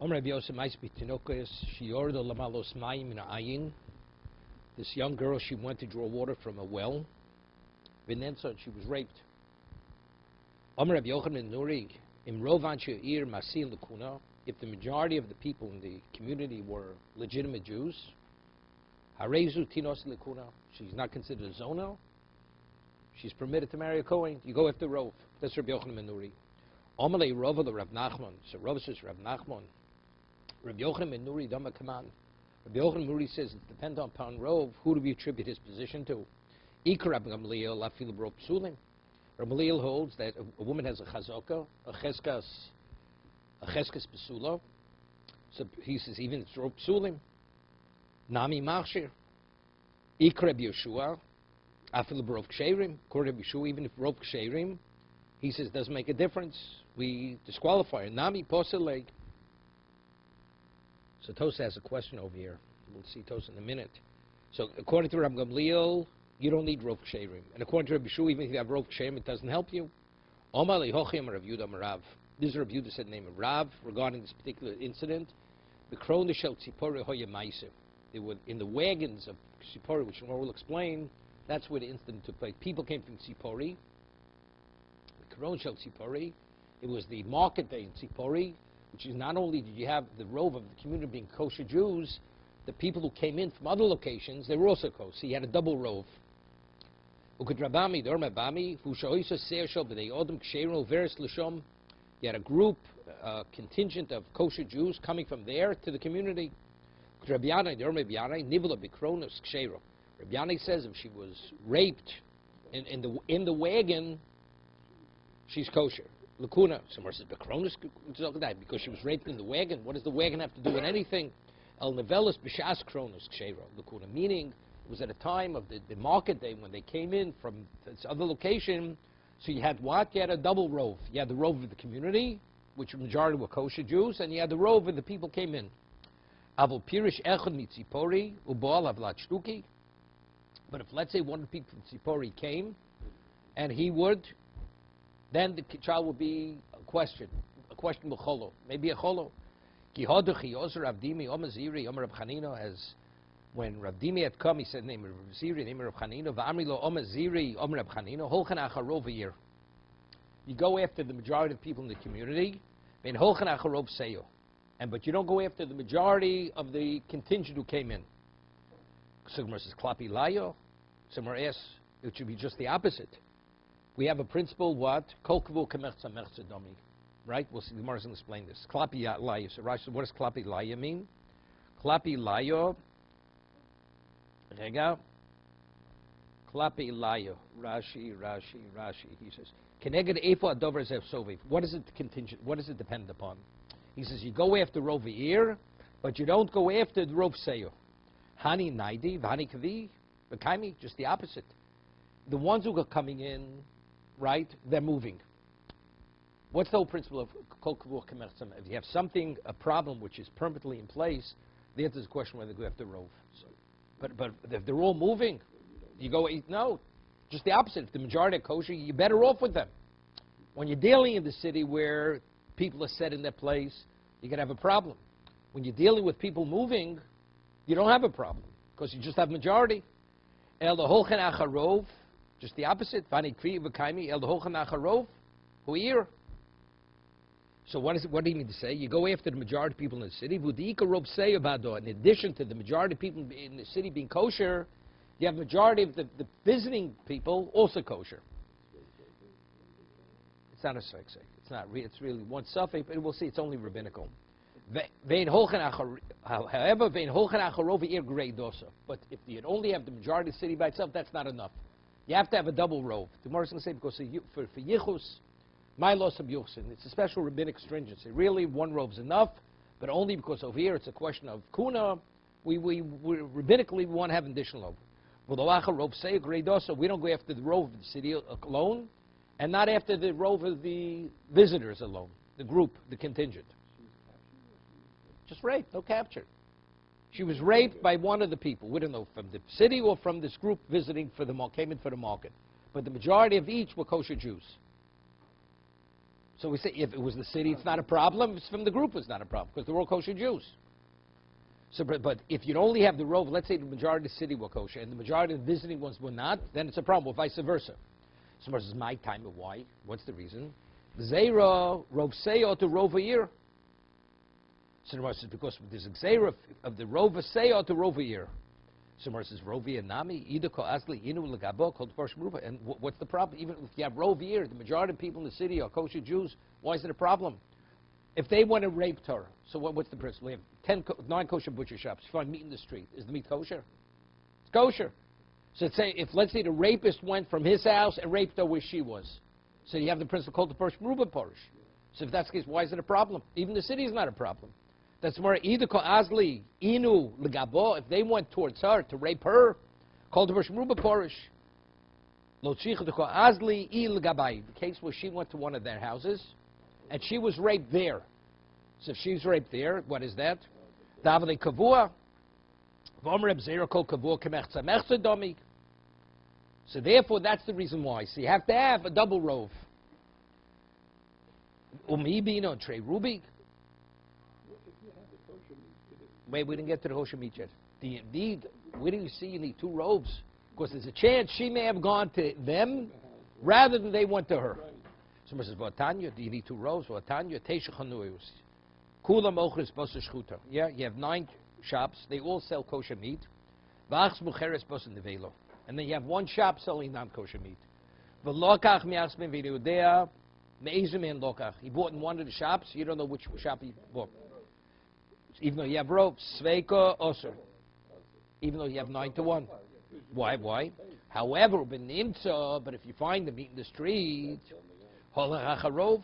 This young girl, she went to draw water from a well. She was raped. If the majority of the people in the community were legitimate Jews, she's not considered a zono. She's permitted to marry a Kohen. You go after Rov. That's Rabbi Yochanan ben Nuri. Amalei Rova the Rav Nachman. So Rov says Rav Nachman. Rabbi Yochanan ben Nuri Dama Kaman. Rabbi Yochanan ben Nuri says it depends upon Rov. Who do we attribute his position to? Ikar Rabbi Gamliel Lafil Bro Psulim. Rabbi Gamliel holds that a woman has a chazaka, a cheskas pesula. So he says even it's Ro Psulim. Nami Machshir. Ikar Rabbi Yeshua. Afil Bro Ksherim. According to Rabbi Yeshua, even if Ro Ksherim, he says doesn't make a difference. We disqualify her. Nami Poselei. So Tosa has a question over here. We'll see Tosa in a minute. So according to Rabbi Gamliel, you don't need Rov Ksherim. And according to Rabbi Shua, even if you have Rov Ksherim, it doesn't help you. Omar Lehochim Rav Yudah Marav. This is Rav Yudah said the name of Rav regarding this particular incident. The Krona Shel Tzipori Hoya Maisa. They were in the wagons of Tzipori, which Ramor will explain. That's where the incident took place. People came from Tzipori. The Krona Shel Tzipori. It was the market day in Tzipori, which is not only did you have the rove of the community being kosher Jews, the people who came in from other locations, they were also kosher. So you had a double rove. You had a group, contingent of kosher Jews coming from there to the community. Rabbi Yanai says if she was raped in the wagon, she's kosher. Lakuna, somewhere says Bekronis, because she was raped in the wagon. What does the wagon have to do with anything? El Nevelis B'Shas Kronos Kshera Lakuna, meaning it was at a time of the market day when they came in from this other location. So you had what? You had a double rove. You had the rove of the community, which the majority were kosher Jews, and you had the rove of the people came in. Avol Pirish Echad Mitzipori Uboal Avlat Shtuki. But if let's say one of the people from Tzipori came, and he would, then the child would be a question cholo, maybe a cholo. As when Rav Dimi had come, he said, name of Rav Ziri, name of Rav Chanina, V'amri lo Omer Ziri, Omer Rav Chanina, Holchan Acharov a year. You go after the majority of people in the community, and Holchan Acharov Seyo. But you don't go after the majority of the contingent who came in. Somewhere says Klapi Layo, somewhere else it should be just the opposite. We have a principle, what? Kol kavul kamertza mertza domi. Right? We'll see, the Gemara is going to explain this. Klapi Layo. So what does Klapi Layo mean? Klapi Layo. Rega. Klapi Layo. Rashi. He says, Keneged Eifo Adover Zev Soviv. What is it contingent? What does it depend upon? He says, you go after Rov Eir, but you don't go after the Rov Seyo. Hani Naidi, Vani Kavi, Vakaimi, just the opposite. The ones who are coming in, right, they're moving. What's the whole principle of Kol Kavur Kemertzam? If you have something, a problem which is permanently in place, the answer is the question whether they go after Rov. So, but if they're all moving, you go, no, just the opposite. If the majority are kosher, you're better off with them. When you're dealing in the city where people are set in their place, you're going to have a problem. When you're dealing with people moving, you don't have a problem, because you just have majority. El Holchan Acharov, just the opposite. Vani Kri V'Kaimi, El Holchan Acharov, Huir. So what do you mean to say? You go after the majority of people in the city. V'Dika Rov Seyavado. In addition to the majority of people in the city being kosher, you have majority of the visiting people also kosher. It's not a suffix. It's not. It's really one suffix, but we'll see. It's only rabbinical. However, but if you only have the majority of the city by itself, that's not enough. You have to have a double rove. The Gemara is going to say because for yichus, my loss of yuchsin, it's a special rabbinic stringency. Really, one rove is enough, but only because over here it's a question of kuna. We rabbinically want to have an additional rove. We don't go after the rove of the city alone, and not after the rove of the visitors alone, the group, the contingent. Just raped, no capture. She was raped by one of the people. We don't know from the city or from this group visiting came in for the market. But the majority of each were kosher Jews. So we say if it was the city, it's not a problem. If it's from the group, it's not a problem because they're all kosher Jews. So, but if you only have the rove, let's say the majority of the city were kosher and the majority of the visiting ones were not, then it's a problem. Or vice versa. So versus my time, but why? What's the reason? Zera rove seyo to rove a year. So the says because there's a zera of the rove seyo to rove a year. So the says rove nami either ko asli inu legabo called parshas meruba. And what's the problem? Even if you have rove year, the majority of people in the city are kosher Jews. Why is it a problem? If they want to rape her, so what's the principle? We have 9 kosher butcher shops. You find meat in the street. Is the meat kosher? It's kosher. So let's say the rapist went from his house and raped her where she was. So you have the principle called the parshas meruba parish. So if that's the case, why is it a problem? Even the city is not a problem. That's more either ko azli inu legabo. If they went towards her to rape her, called the parshas meruba parish. Lo tzricha to ko azli I legabai. The case where she went to one of their houses and she was raped there. So if she's raped there, what is that? Davale kavua. V'omer ebzera kol kavua kemechza mechza domi. So therefore, that's the reason why. So you have to have a double rove. Umibino and Trey Rubik. Wait, we didn't get to the kosher meat yet. Where do you see you need 2 roves? Because there's a chance she may have gone to them rather than they went to her. Someone says, "Vatanya, do you need 2 roves?" Vatanya, Teisha Chanuyos. Kula Mochris Bosa Shchuta. Yeah, you have 9 shops. They all sell kosher meat. Vachs Mucheres Bosa Nevelo. And then you have 1 shop selling non-kosher meat. V'lokach mi'asmin v'yudea me'ezumin lokach. He bought in one of the shops. You don't know which shop he bought. Even though you have rope, sveika osir. Even though you have 9 to 1. Why? However, but if you find the meat in the street, holacharov.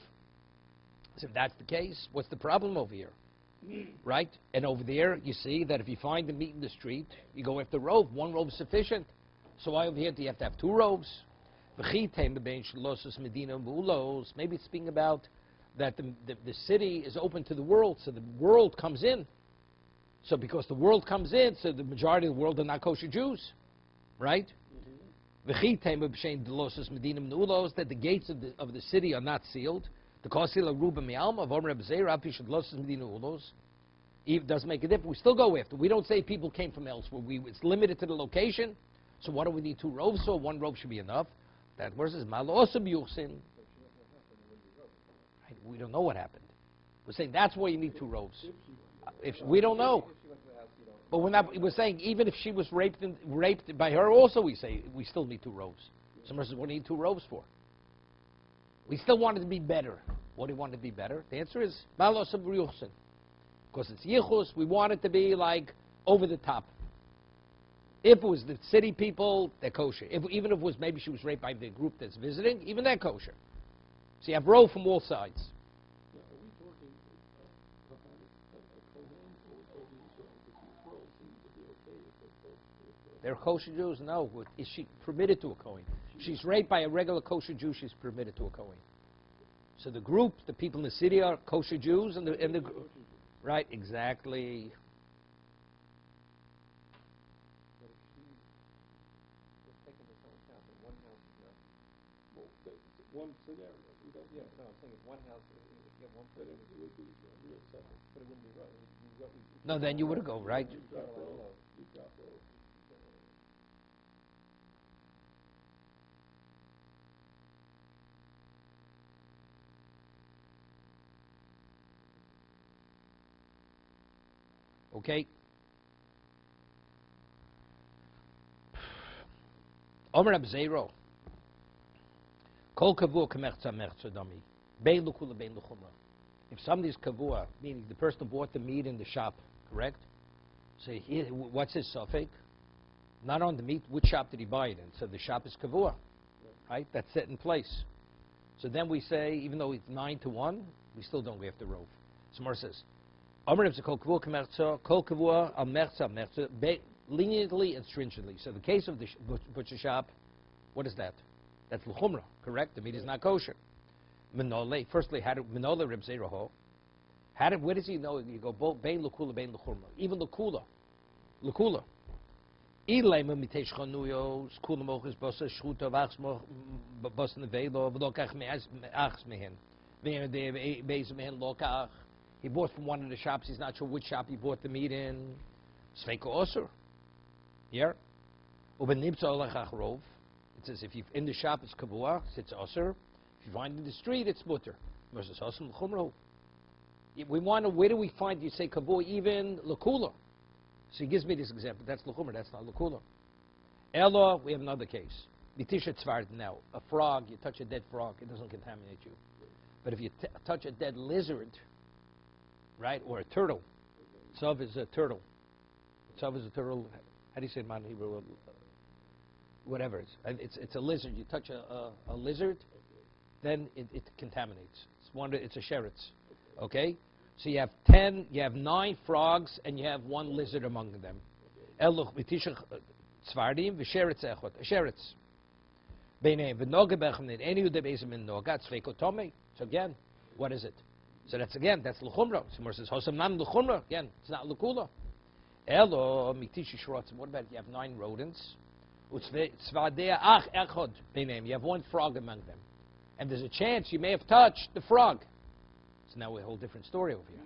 So if that's the case, what's the problem over here? Right? And over there, you see that if you find the meat in the street, you go after rove. 1 rove is sufficient. So why over here do you have to have 2 roves? Maybe it's speaking about that the city is open to the world, so the world comes in. So because the world comes in, so the majority of the world are not kosher Jews. Right? That the gates of the city are not sealed. It doesn't make a difference. We still go after. We don't say people came from elsewhere. It's limited to the location. So what do we need 2 roves for? 1 rove should be enough. That verse is malosam yuchsin. We don't know what happened. We're saying that's why you need 2 roves. If we don't know, but we're saying even if she was raped by her, also we say we still need 2 roves. Someone says, what do you need 2 roves for? We still want it to be better. What do you want it to be better? The answer is malosam yuchsin, because it's yichus. We want it to be like over the top. If it was the city people, they're kosher. Even if it was maybe she was raped by the group that's visiting, even they're kosher. So you have row from all sides. They're kosher Jews? No. Is she permitted to a Kohen? She's raped by a regular kosher Jew, she's permitted to a Kohen. So the group, the people in the city are kosher Jews, and the right, exactly. One scenario. We don't. Yeah, no, I'm saying if one house, if you have one person, it would be real separate, but it wouldn't be right. No, then you would go right. You drop row. Okay. Omer Abzeiro. Kol kavua k'mechza mechza dami. Bein l'kula bein l'chumra. If somebody's kavua, meaning the person who bought the meat in the shop, correct? So what's his suffix? Not on the meat, which shop did he buy it in? So the shop is kavua, right? That's set in place. So then we say, even though it's 9 to 1, we still don't have to rove. Samar says, Omer Abzeiro kol kavua al mechza mechza, leniently and stringently. So the case of the butcher shop, what is that? That's l'chumra, correct? The meat is not kosher. Menole, firstly, menole rib zeraho. Where does he know? You go both bein l'kula, bein l'chumra. Even l'kula. Ilema mitesh chanuyos, kula mochis bosa shchuta vachs bosa nevelo v'lokach me'achs mehen. He bought from one of the shops. He's not sure which shop he bought the meat in. Sveiko osur. Here. It says if you in the shop it's kavua, it's osur. If you find it in the street, it's mutter. We want to. Where do we find you say kavua even lakula? So he gives me this example. That's l'chumra. That's not l'kula. Ella, we have another case. Bitisha tzvard now. A frog, you touch a dead frog, it doesn't contaminate you. But if you touch a dead lizard, right, or a turtle, tzav is a turtle. Tzav is a turtle. How do you say it in Hebrew? Whatever. It's a lizard. You touch a lizard, then it contaminates. It's a sheretz. Okay? So you have 9 frogs, and you have 1 lizard among them. Eluch bitisha tzvardim v'sheretz echot. A sheretz. Beinei v'noga bechem any of the bezim in noga tzveiko tomei. So again, what is it? So that's l'chumra. So says hosam nam l'chumra. Again, it's not l'kula. Elo mitisha shrotzim. What about if you have 9 rodents? Utzvadea ach echod beineim. You have 1 frog among them, and there's a chance you may have touched the frog. So now we have a whole different story over here.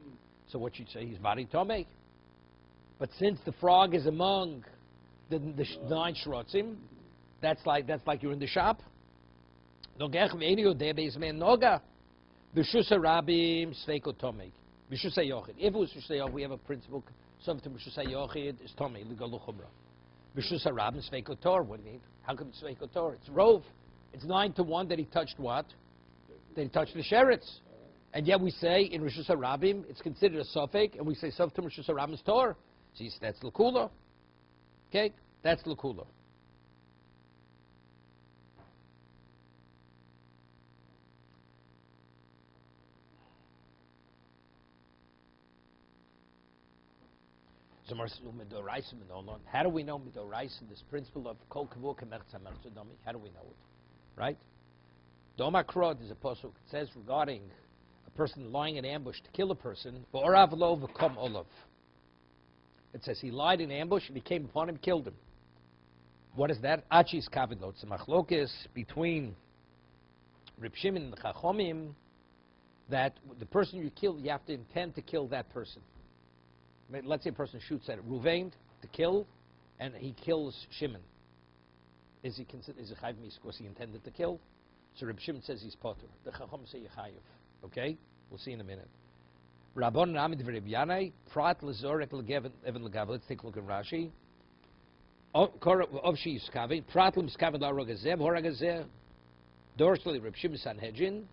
So what you'd say, he's bari tomei. But since the frog is among the 9 shrotzim, that's like you're in the shop. Nogech ve'enio debes men noga. B'shusa rabim sveiko tomei. B'shusa yochid. If it was b'shusa yochid, we have a principle. Something b'shusa yochid is tomei l'galu chumra. B'shusa rabim sveiko tor. What do you mean? How come it's sveiko tor? It's rov. It's 9-1 that he touched what? That he touched the sheretz. And yet we say in Rishus HaRabim it's considered a suffix, and we say Softim Rishus HaRabim's Tor. See, that's L'kula. Okay? That's L'kula. How do we know Midoraisa, this principle of Kol Kavur Kemech Tzamech Tzadami? How do we know it? Right? Doma Krod is a posuk. It says regarding a person lying in ambush to kill a person, it says he lied in ambush and he came upon him, killed him. What is that? Achis kavidot. It's a machlokes between Reb Shimon and the Chachomim that the person you kill, you have to intend to kill that person. Let's say a person shoots at Ruvain to kill, and he kills Shimon. Is he chayv mis because he intended to kill? So Reb Shimon says he's potter. The Chacham say yechayev. Okay, we'll see in a minute. Rabbon Ramid v'Reb Yanai prat lezorek legeven even legav. Let's take a look at Rashi. Of she yiskaven prat l'miskaven la'rogazev horagazev dorshli Reb Shimon Sanhedrin.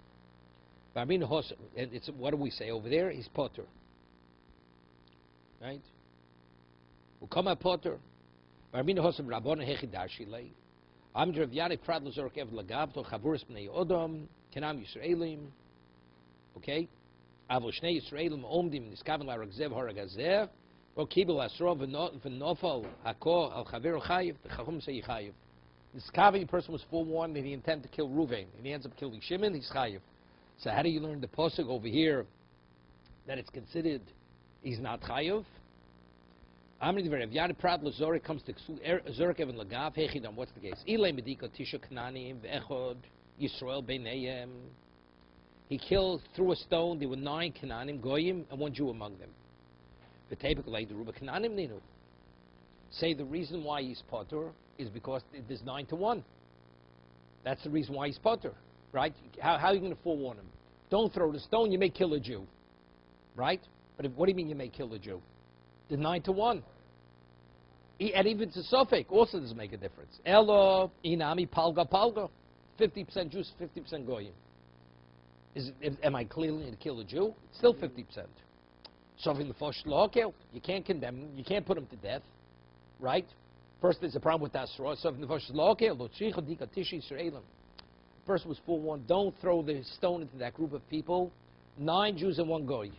Barbin hos and it's what do we say over there? He's potter. Right? Ukama potter. Barbin hosam Rabbon hechidarshilei. I'm Rav Yanai prat lezorek even legav to chavuris bnei Odom kenam Yisraelim. Okay? Avol Shnei Yisraelim omdim niskaven la'rogazev horagazev. Or kibul asrov v'nofal hakor al chaver chayiv. The Chacham say chayiv. This kavi person was forewarned that he intended to kill Ruvain, and he ends up killing Shimon. He's chayiv. So how do you learn the pasuk over here that it's considered he's not chayiv? Amri v'Rav Yanai prat l'zorek comes to zorek even lagav hechidam. What's the case? Ilay medika tisha knanim ve'echod Yisrael beinayim. He killed through a stone. There were 9 Kananim goyim and 1 Jew among them. Say the reason why he's potter is because there's 9-1. That's the reason why he's potter, right? How are you going to forewarn him? Don't throw the stone, you may kill a Jew, right? But what do you mean you may kill a Jew? The 9-1. And even to Suffolk also doesn't make a difference. Elo, inami, palga, palga. 50% Jews, 50% goyim. Am I clearly going to kill a Jew? It's still 50%. Something the first law killed. You can't condemn him. You can't put him to death, right? First, there's a problem with that straw. Something the first law killed. The person was forewarned. Don't throw the stone into that group of people. 9 Jews and 1 goy.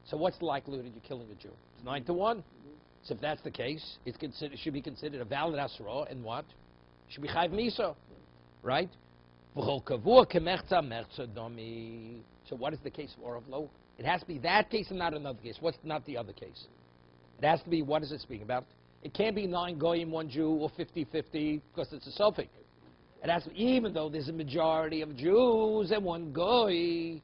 So what's the likelihood of you killing a Jew? It's 9-1. So if that's the case, it should be considered a valid asra, and what? It should be chayv misa, right? So what is the case of Orav Lo? It has to be that case and not another case. What's not the other case? It has to be, what is it speaking about? It can't be 9 goyim, 1 Jew, or 50-50, because it's a suffix. It has to be, even though there's a majority of Jews and 1 goy,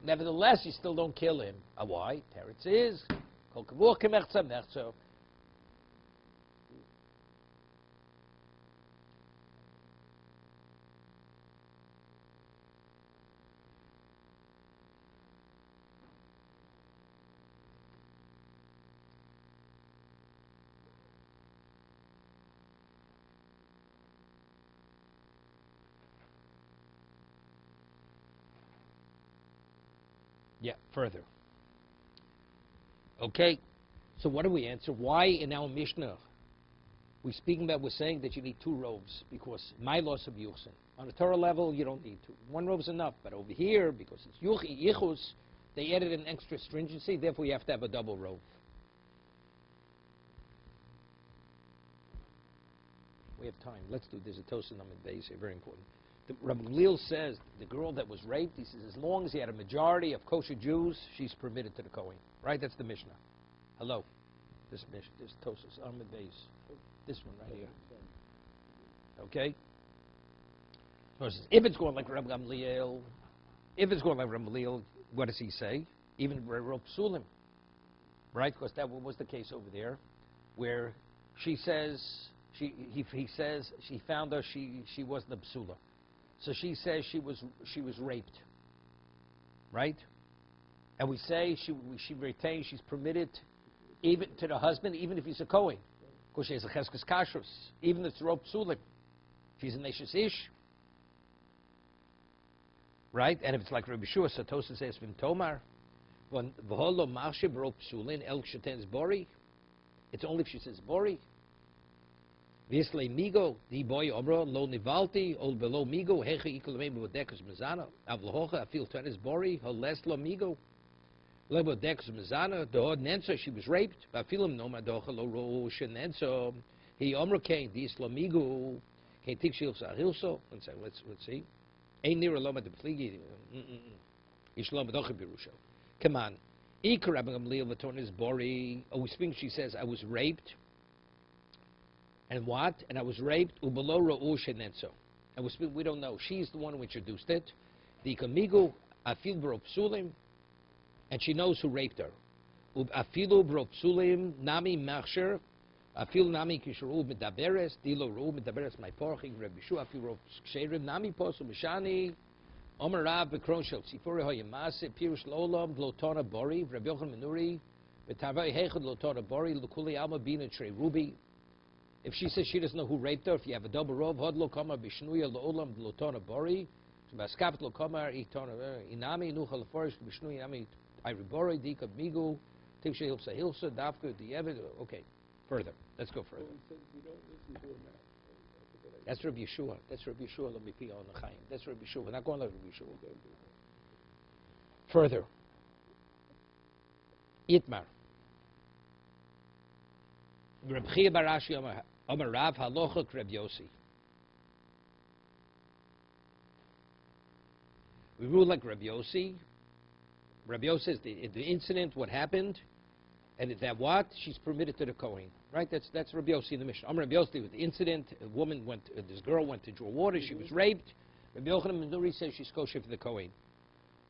Nevertheless, you still don't kill him. Why? Teretz is kol kavur k'mechza mechzo. Yeah, further. Okay, so what do we answer? Why in our Mishnah we're saying that you need 2 robes because my loss of Yuchsin. On a Torah level, you don't need 2. 1 robe is enough, but over here, because it's Yichus, they added an extra stringency, therefore you have to have a double robe. We have time. Let's do this. A Tosin Amid Beis here, very important. Rabbi Gamliel says the girl that was raped, he says as long as he had a majority of kosher Jews, she's permitted to the Kohen. Right? That's the Mishnah. Hello. This Mishnah, this Tosis Amid Beis. This one right here. Okay? So it says, if it's going like Rabbi Gamliel, what does he say? Even Reb Psulim. Right? Because that was the case over there, where she says, he says she found her, she wasn't a psula. So she says she was raped. Right? And we say she retains, she's permitted even to the husband, even if he's a Kohen. Because she has a cheskes kashrus. Even if it's rope psulim. She's a neshus ish. Right? And if it's like Rabbi Shua, Satosa says, Vim Tomar, V'holo marshib rope psulin, el kshetens bori. It's only if she says bori. V'yislei migo, di boy omro, lo nivalti, ol below migo, heche ikolomei b'vodekus mezana, avlohocha, afil tenes bori, holes lo migo. Lebo dekus mezana, dohod nenso, she was raped, vafilim noma docha lo rosh nenso, he omro kain, di islo migo, kain tik shil sahilso. Let's see. Ein nira loma de pligi, ishlom docha birusha. Come on. Ikar Rabbi Gamliel v'tornis bori, we speak, she says, I was raped. And what? And I was raped. Ubalo ro'u shenenso. And we don't know. She's the one who introduced it. The kamigu afil bro psulim, and she knows who raped her. Afilu bro psulim nami machsher. Afil nami kisharu medaberes. Dilo ru medaberes my porching Rabbi Shua afil bro ksherim nami posu mishani. Omer Rav v'kron shel tzifuri hoyamase pirush lolam glotona bori Rabbi Yochanan Menuri v'tavai hechad glotona bori l'kuli alma bina trei rubi. If she says she doesn't know who raped her, if you have a double robe, hodlo kamar bishnuya lo'olam lotona bori, baskapet lo kamar inami nucha leforish bishnuya inami iribori dika migu tikshe hilsa hilsa dafka diyevet. Okay, further. Let's go further. That's Rabbi Yeshua. That's Rabbi Yeshua. Let me pee on the chaim. That's Rabbi Yeshua. We're not going to Rabbi Yeshua. Further. Itmar. Reb Chia bar Ashi Omer Rav Halochak Reb Yossi. We rule like Reb Yossi. Reb Yossi says the incident, what happened, and that what she's permitted to the Kohen. Right? That's Reb Yossi in the Mishnah. Reb Yossi with the incident. This girl went to draw water. She was raped. Reb Yochanan Menuri says she's kosher for the Kohen.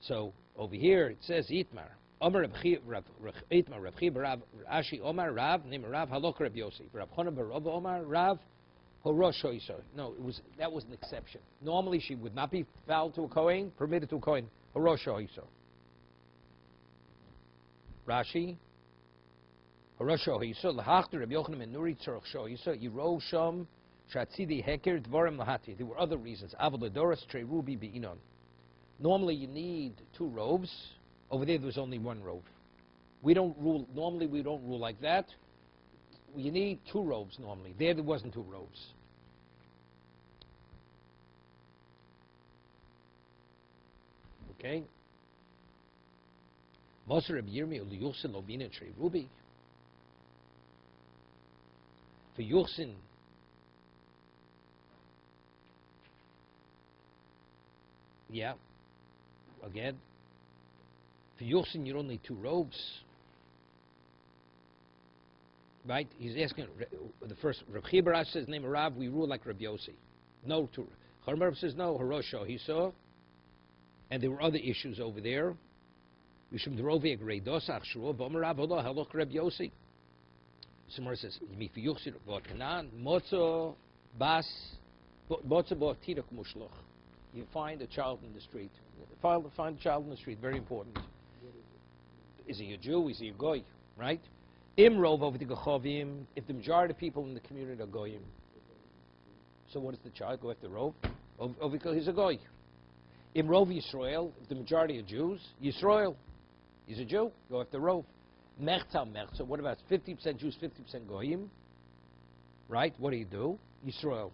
So over here it says Itmar. Omer Reb Chia Rav Ashi Omar Rav Nim Rav Halok Reb Yossi Rav Chana bar Rava Omar Rav Horosh Hoiso. No, that was an exception. Normally she would not be fouled to a Kohen, permitted to a Kohen. Horosh Hoiso. Rashi Horosh Hoiso Lahachtu Reb Yochanan Menuri Tzorach Hoiso Yiro Shom Shatzidi Heker Dvorim Lahati. There were other reasons. Avododoros Trei Rubi Beinon. Normally you need 2 robes. Over there was only 1 robe. Normally we don't rule like that. You need 2 robes normally. There wasn't 2 robes. Okay? Moser Reb Yirmi ul Yuchsin Lobina Trei Rubi. For Yuchsin, yeah, again, for Yuchsin, you don't need 2 robes. Right? He's asking, the first, Reb Chia bar Ashi says, name of Rav, we rule like Reb Yossi. No, Chormer says no, Harosho, he saw. And there were other issues over there. Mishum Derovi Agreidos Achshro Vomarav Odo Halok Reb Yossi. Somewhere says Yimifi Yuchsir Votkanan Motzo Bas Motzo Bo Tidok Mushloch. You find a child in the street. Find a child in the street. Very important. Is he a Jew? Is he a goy? Right? Imrov over the Gechovim. If the majority of people in the community are goyim, so what does the child go after Rov? Over because he's a goy. Imrov Yisrael. If the majority are Jews, Yisrael, he's a Jew. Go after Rov. Mechta Mechta. What about 50% Jews, 50% goyim? Right? What do? Yisrael.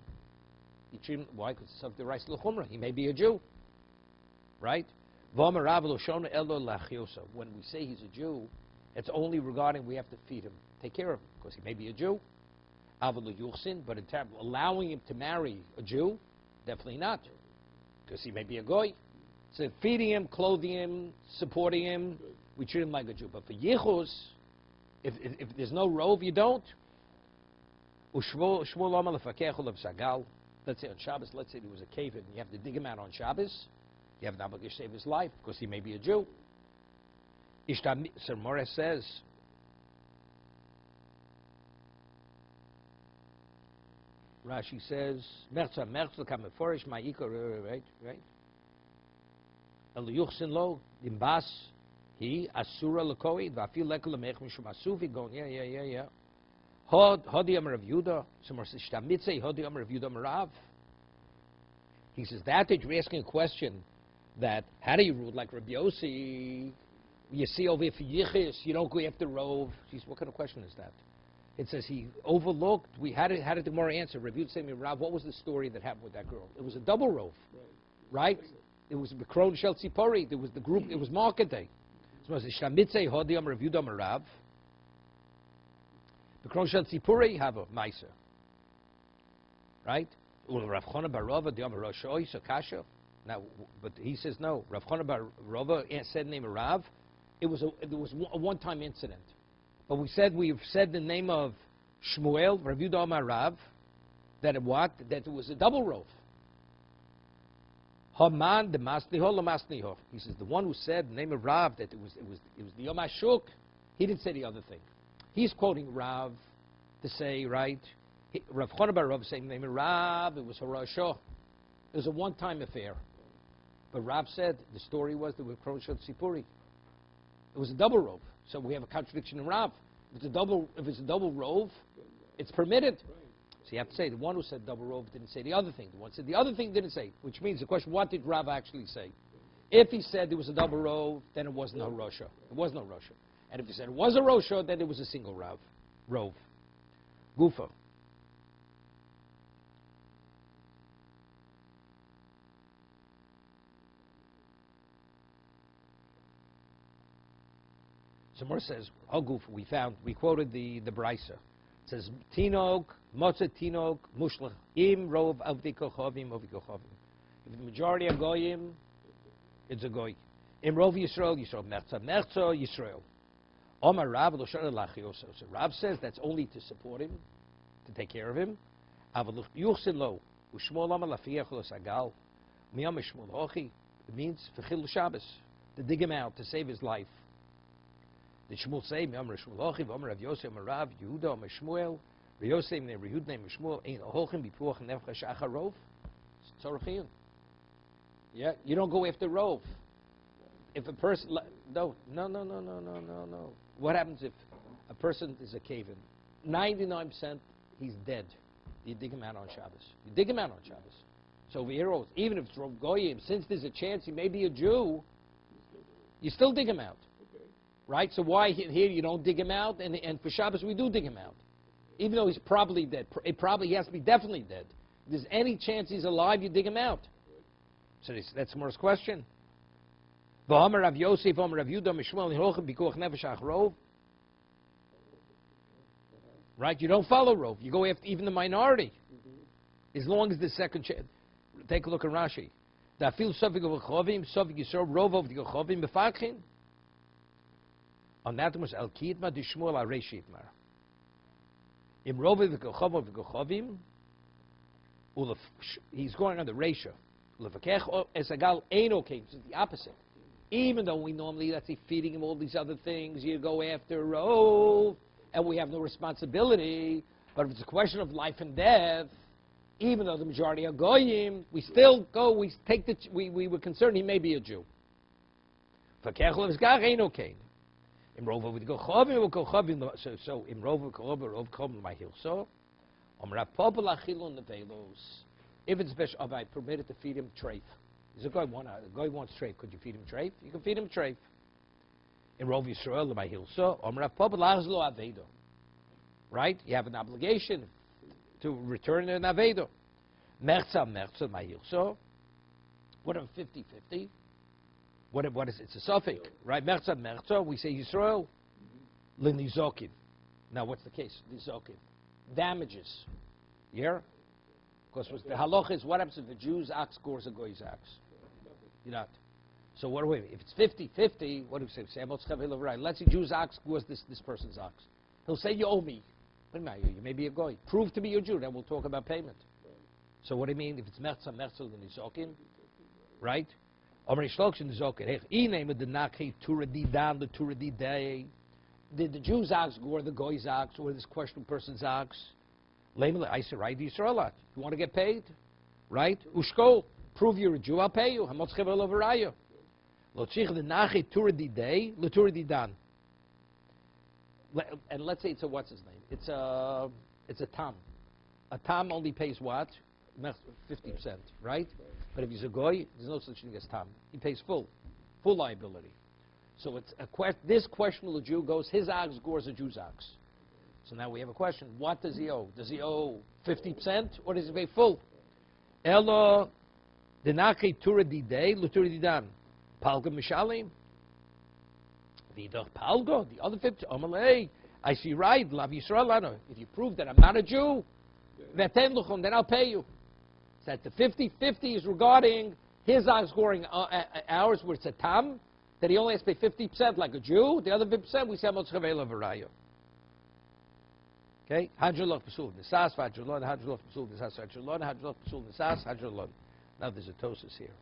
You treat him, why? Because it's of the rice l'chumra. He may be a Jew. Right? When we say he's a Jew, it's only regarding we have to feed him, take care of him, because he may be a Jew. But in terms of allowing him to marry a Jew, definitely not, because he may be a goy. So feeding him, clothing him, supporting him, we treat him like a Jew. But for yichus, if there's no rov, you don't. Let's say on Shabbos, let's say there was a cave and you have to dig him out on Shabbos. You have an obligation to save his life because he may be a Jew. Sir Morris says, Rashi says, Merza kameforish ma'iko, right? El yuchsin lo, imbas, he, asura lekoi, vafil lekel lemech mishum asuvi, going, yeah. Hodi Amar Rav Yehuda. Somewhere says Shtamitze. Hodi Amar Rav Yehuda Marav. He says that you're asking a question that how do you rule like Rabbi Yossi? You see over here for Yichis, you don't go after Rov. Jeez, what kind of question is that? It says he overlooked. How did the Gemara answer? Rabbi Yehuda said, Rav, what was the story that happened with that girl? It was a double Rov, right? It was Bekron Shel Tzipori. There was the group. It was market day. So it says Shtamitze. Hodi Amar Rav Yehuda Marav. The Kroshel Tzipuri have a Maisa. Right? Rav Chona bar Rava, the Amar Rosh Ois, Kasha. Now, but he says no. Rav Chona bar Rava said the name of Rav. It was a one-time incident. But we've said the name of Shmuel, Rav Yehuda Amar Rav, that it was a double Rov. Haman the Masniho la Masniho. He says the one who said the name of Rav that it was the Yom HaShuk. He didn't say the other thing. He's quoting Rav to say, right, Rav Chona bar Rav saying the name of Rav, it was Harashah. It was a one-time affair. But Rav said, the story was that with Kroshel Tzipuri. It was a double Rov. So we have a contradiction in Rav. If it's a double Rov, it's permitted. So you have to say, the one who said double Rov didn't say the other thing. The one who said the other thing didn't say, which means the question, what did Rav actually say? If he said there was a double Rov, then it wasn't Harashah. It was no Harashah. And if you said it was a Rosha, then it was a single Rov. Gufa. Somewhere says, Gufa, we quoted the Brisa. It says, Tinok, Motza Tinok, Mushlach, Im Rov Avdi Kochovim, Ovi Kochovim. If the majority are Goyim, it's a Goy. Im Rov Yisrael, Merza, Yisrael. Omar Rav so Rav says that's only to support him, to take care of him. It means Fechil Shabbos, to dig him out, to save his life. The Shmuel say, Omar Shmuel Omar Rav Yosef, Omar Rav Yehuda, Omar Shmuel, Rav Yosef, Rav Yehuda, Omar Shmuel, Ein Oholchim B'Puach Nefesh Acharov. Tzorchiyun. Yeah, you don't go after Rov. If a person, no. What happens if a person is a cave-in? 99% he's dead. You dig him out on Shabbos. So over here, even if it's Rov Goyim, since there's a chance he may be a Jew, you still dig him out. Right? So why here you don't dig him out, and for Shabbos we do dig him out? Even though he's probably dead. He has to be definitely dead. If there's any chance he's alive, you dig him out. So that's Mor's question. V'Omer Rav Yosef, Omer Rav Yehuda, Mishmuel, Nehochem, Bikuach Nefesh Acharov. Right? You don't follow Rov. You go after even the minority. As long as the second chance. Take a look at Rashi. Da'afil Sofik of Chovim, Sofik Yisrael, Rov of the Chovim, Befakhin. On that was El Kidma, Dishmuel, Areshi Itmar. Im Rov of the Chovim, he's going on the Resha. Lefakech Esagal Eino came. It's the opposite. Even though we normally, let's say, feeding him all these other things, you go after Rov, and we have no responsibility. But if it's a question of life and death, even though the majority are goyim, we still go. We take the. We were concerned he may be a Jew. For kechel v'zgach ain't okay. Im Rov would go chavim, will go chavim. So im Rov will go over Rov chavim my hilso. If it's special, if I permitted to feed him treif. He's a guy wants treif. Could you feed him treif? You can feed him treif. In Rov Yisrael, my hilso, right? You have an obligation to return an avedo. Merza, my hilso. What if 50-50? What is it? It's a suffix, right? Merza, we say Yisrael, l'nizokin. Now, what's the case? Nizokin. Damages. Yeah? Because the halacha is what happens if the Jew's ox gores a goy's ox? You're not. So what do we? If it's 50-50, what do we say? Let's say Jew's ox gores this person's ox. He'll say you owe me. What do you may be a goy. Prove to be a Jew. Then we'll talk about payment. So what do you mean? If it's merza then nizokin, right? Did the Jew's ox gore the goy's ox or this questionable person's ox? I said, right, Yisraelat. You want to get paid? Right? Ushko, prove you're a Jew, I'll pay you. And let's say it's a, what's his name? It's a tam. A tam only pays what? 50%, right? But if he's a goy, there's no such thing as tam. He pays full liability. So it's this questionable Jew goes, his ox gores a Jew's ox. So now we have a question. What does he owe? Does he owe 50% or does he pay full? Elo denaki tura didei l'tura didan. Palga mishalim. Vidach palga. The other 50. Amalei. I see right. Lav Yisrael lano. If you prove that I'm not a Jew, then I'll pay you. So that the 50-50 is regarding his ox scoring ours, where it's a tam, that he only has to pay 50% like a Jew. The other 50% we say motzchavela v'rayo. Okay, hadrolot pasul nisas, hadrolot pasul nisas, hadrolot pasul nisas, hadrolot. Now there's a tosis here.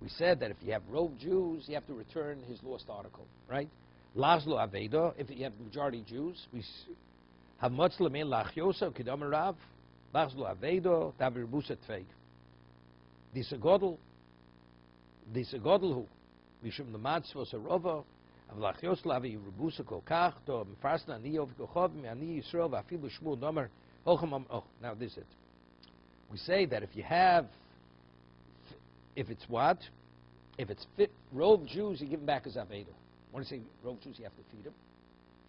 We said that if you have rogue Jews, you have to return his lost article, right? Lazlo avedo. If you have majority Jews, we have mutzlamin lachyosa kidam rav. Lazlo avedo davir busa tveig. Disagodel who. Mishum the matzvos arova, avlachios lavi rebusa kolkach do mfasna ani of kochov ani Yisrael vafilu shmul nomer hochamam. Oh, now this is it. We say that if it's what? If it's rove Jews, you give them back as aveda. When you say rove Jews, you have to feed them.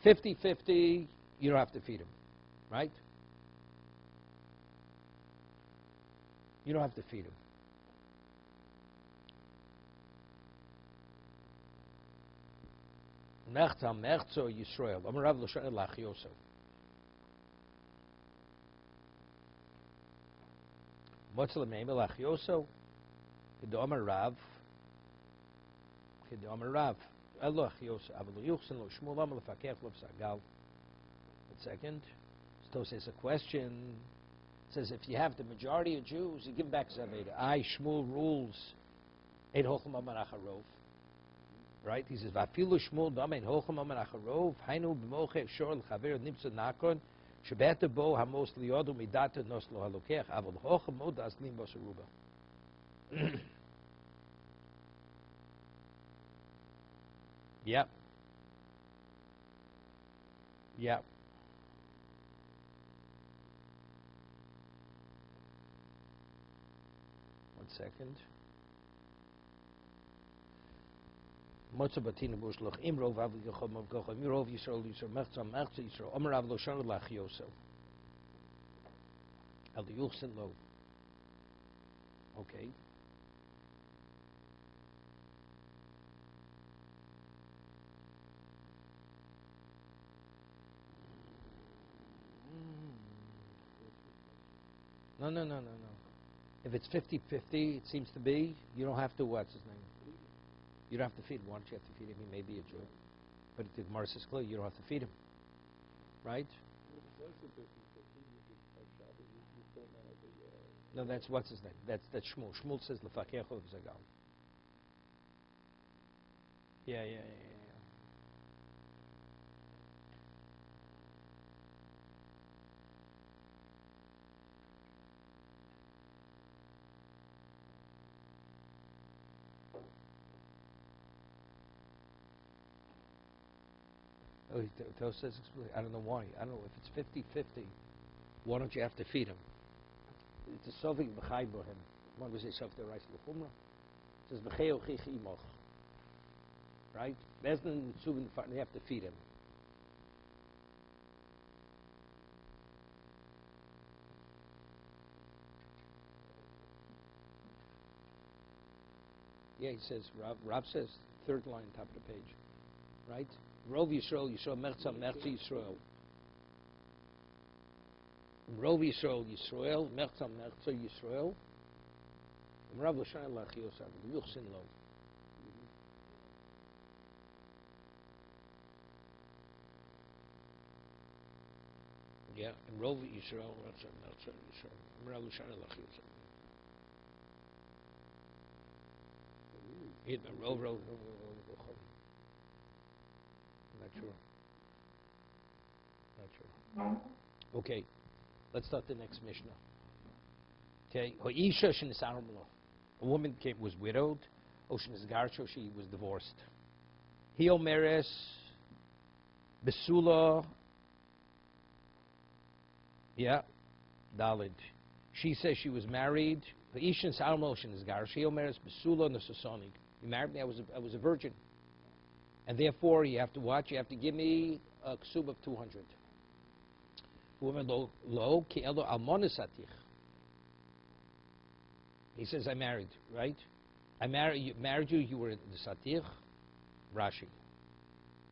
50-50, you don't have to feed them, right? You don't have to feed them. Mechza mechzo Yisrael. Amarav l'shan lachioso. What's the name of lachioso? Kedomar Rav. Elo lachioso. Avlo yuchsin lo shmul am lefakech lo psagal. One second. So says a question. It says if you have the majority of Jews, you give them back zaveda. Shmuel rules. Ein hochem amaracharov. Right? He says, "Vafilu shmul damein hochem amaracharov hainu b'mocheh shor l'chaver nimtza nakon shebeta bo hamos liyodu midata nos lo halokech avol hochem mod aslim basaruba." Yep. Yep. One second. Motza batina bushloch imrov avli yochom of gochom mirov Yisrael mechza Yisrael Omer avlo shon lachioso al yuchsen lo. Okay. No. If it's 50-50, it seems to be, you don't have to, what's his name? You don't have to feed him. Why don't you have to feed him? He may be a Jew. But the Gemara says clearly, you don't have to feed him. Right? No, that's what's his name. That's Shmuel. Shmuel says Lefakecho Zagal. Yeah. Oh, Tos says explicitly. I don't know why. I don't know if it's 50-50. Why don't you have to feed him? It's a Sovik b'chai bohem. Why does it say Sovik rice l'chumra? It says b'chei ochich imoch. Right? Bezdin Tzubin, they have to feed him. Yeah, he says, Rav says, third line, top of the page. Right? Rov Yisrael, Merza Yisrael. Rov Yisrael, Merza Yisrael. Rav L'Shan Lach Yosef, Yuchsin Lo. Yeah, and Rov Yisrael, Merza Yisrael. Rav L'Shan Lach Yosef. Rov. Not sure. Okay, let's start the next Mishnah. Okay, a woman was widowed. She was divorced. Hiomeres Besula. Yeah, Dalid. She says she was married. Hiomeres Besula Nasasani. You married me. I was a virgin. And therefore, you have to watch. You have to give me a ksub of 200. He says, I married, right? I married you. You were the satir. Rashi.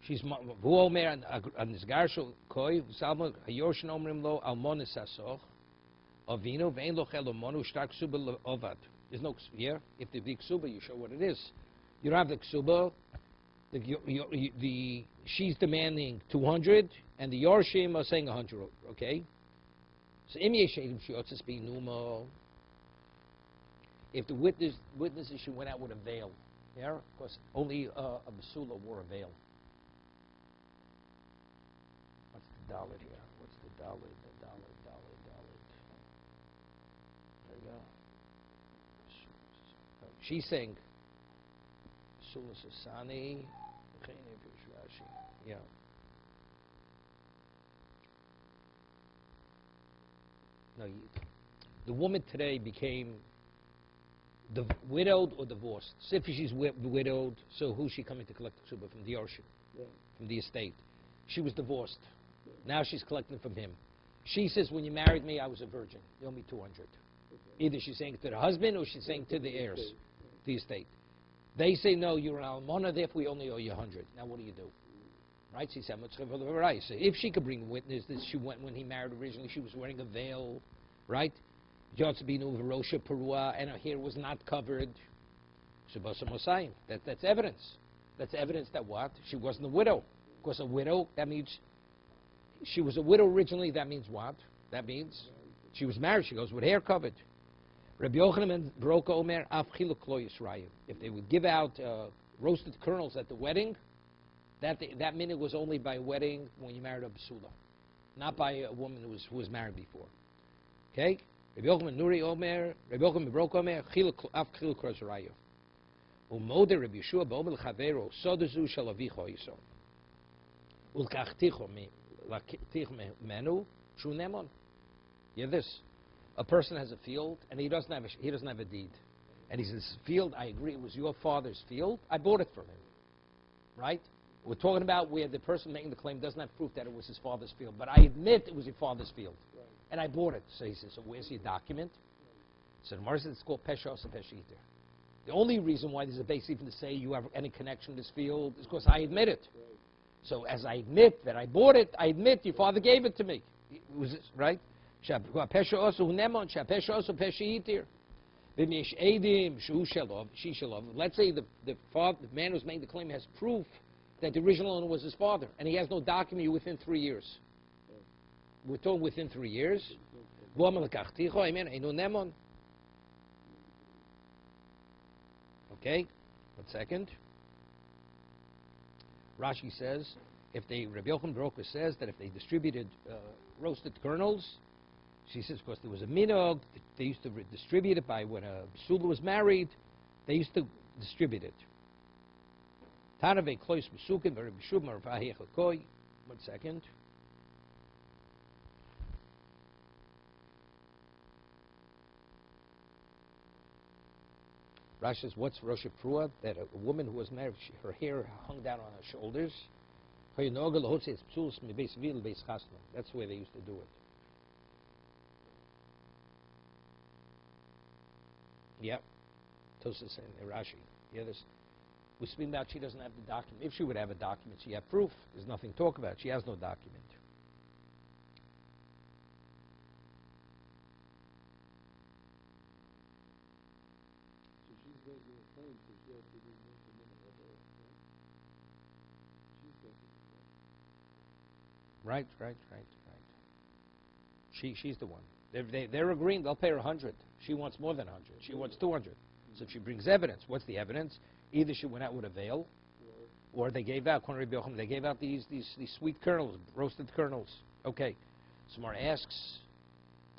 She's vuomer and nisgarsho koi salma hayorshin omrim lo almonis asoch avino vein lo chelo monu shtar ksuba ovad. There's no here. If the ksuba, you show what it is. You don't have the ksuba. She's demanding 200, and the Yorshim are saying 100. Okay. So if the witnesses she went out with a veil, yeah, because only a basula wore a veil. What's the dollar here? What's the dollar? The dollar. There you go. She's saying basula sasani. Yeah. No, the woman today became widowed or divorced. So if she's widowed, so who's she coming to collect the ksuba from? The Yorshim, from the estate. She was divorced. Now she's collecting from him. She says, when you married me, I was a virgin. You owe me 200. Either she's saying it to the husband or she's saying to the heirs, the estate. They say, no, you're an almana, therefore we only owe you 100. Now what do you do? Right? She said, so if she could bring a witness that she went when he married originally, she was wearing a veil, right? Jotzbinu Verosha Perua, and her hair was not covered. That's evidence. That's evidence that what? She wasn't a widow. Because a widow, that means she was a widow originally, that means what? That means she was married, she goes with hair covered. Rabbi Yochanan broke Omer af chiluk lo yisrayim. If they would give out roasted kernels at the wedding, that minute was only by wedding when you married a basula, not by a woman who was married before. Okay? Rabbi Yochanan Nuri Omer, Rabbi Yochanan broke Omer af chiluk lo yisrayim. Umode Rabbi Yeshua ba'omer l'chavero sodazu shalavicho yisrael. Ulkachticho menu shunemon. Yeah, this. A person has a field and he doesn't have a deed, and he says, "Field, I agree, it was your father's field. I bought it from him." Right? We're talking about where the person making the claim doesn't have proof that it was his father's field, but I admit it was your father's field, and I bought it. So he says, "So where's your document?" So the Gemara says it's called peshos and peshiter. The only reason why there's a basis even to say you have any connection to this field is because I admit it. So as I admit that I bought it, I admit your father gave it to me. Was it right? Let's say the man who's making the claim has proof that the original owner was his father, and he has no document within 3 years. We're talking within 3 years. Okay, 1 second. Rashi says, Rabbi Yochanan Baruch says that if they distributed roasted kernels, she says, because there was a minog, they used to distribute it by when a Basula was married, they used to distribute it. Tanave klois besukin, very bishub, marvahich lakoi. 1 second. Rashi says, what's Rosh Prua? That a woman who was married, her hair hung down on her shoulders. That's the way they used to do it. Yep. Tosas and Rashi. Yeah, this. We speak about she doesn't have the document. If she would have a document, she had proof. There's nothing to talk about. She has no document. So she's making a claim because she has to be mentioned in the other, right? She's making a claim. Right. She's the one. They're agreeing. They'll pay her 100. She wants more than 100. She wants 200. So if she brings evidence, what's the evidence? Either she went out with a veil, or they gave out. They gave out these sweet kernels, roasted kernels. Okay. Samar asks,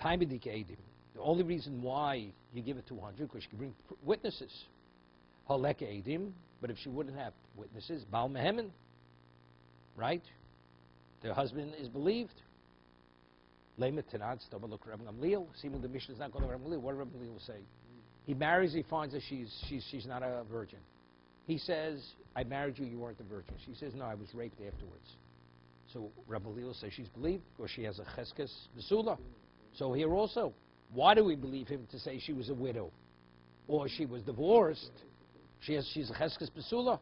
Taimidik Eidim. The only reason why you give it 200 because she can bring witnesses. Halek Eidim. But if she wouldn't have witnesses, Baal Mehemen, right? The husband is believed. Leimet Tanad, Stobaluk Reb Gamliel. See, when the Mishnah is not going to Reb Gamliel, what Reb Gamliel will say? He marries, he finds that she's not a virgin. He says, I married you, you weren't a virgin. She says, no, I was raped afterwards. So Reb Gamliel says she's believed, or she has a cheskes besula. So here also, why do we believe him to say she was a widow? Or she was divorced? She's a cheskes besula,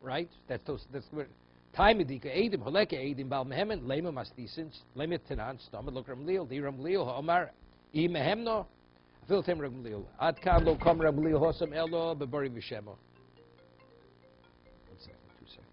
right? That's where. Time edika edim haleke edim bal mehemen lema mastisins lema tenan stamad lo ramliel di ramliel haomar I mehemno fil tem ramliel ad kan lo kam ramliel hosam elo bebari vishemo. 1 second, 2 seconds.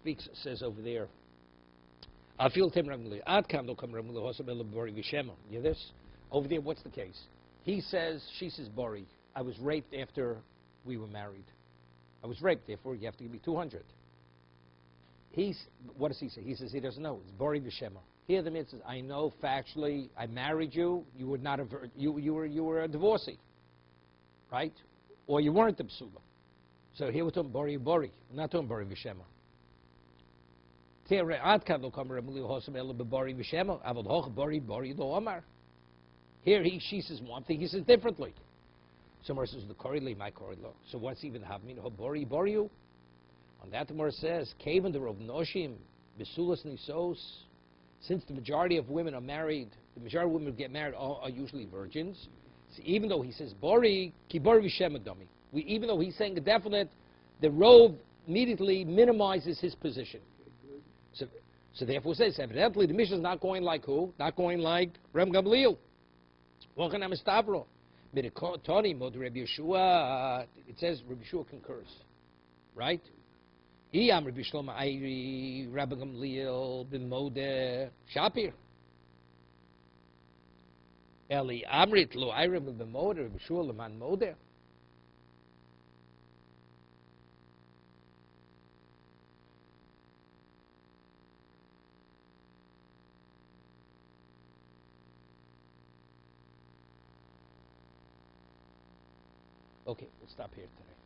Speaks, says over there. I feel Tim Ramli. Ad kam lo kam Ramli hosam elo bori vishemo. You hear this? Over there, what's the case? He says, she says, Bori, I was raped after we were married. I was raped, therefore you have to give me 200. What does he say? He says he doesn't know. It's Bori vishemo. Here the man says, I know factually, I married you. You were not you were a divorcee, right? Or you weren't a psula. So here we're talking Bori. We're not talking Bori vishemo. Here she says one thing, he says differently. Somewhere says the korili, my korilo. So what's even happening? Bori boriu. On that the Gemara says, Kaven the Rov Noshim, Besulas Nisos. Since the majority of women are married, the majority of women who get married are usually virgins. So even though he says Bori, ki Bori Vishemadami. Even though he's saying a definite, the Rov immediately minimizes his position. So therefore it says, evidently the Mishnah is not going like who? Not going like Reb Gamliel. It says Rabbi Yeshua concurs. Right? Iyam Rabbi Shlomo Ayri, Rabbi Gamliel, Ben Modeh, Shapir. Eli Amrit lo Ayri Ben Modeh, Rabbi Yeshua Leman Modeh. Okay, we'll stop here today.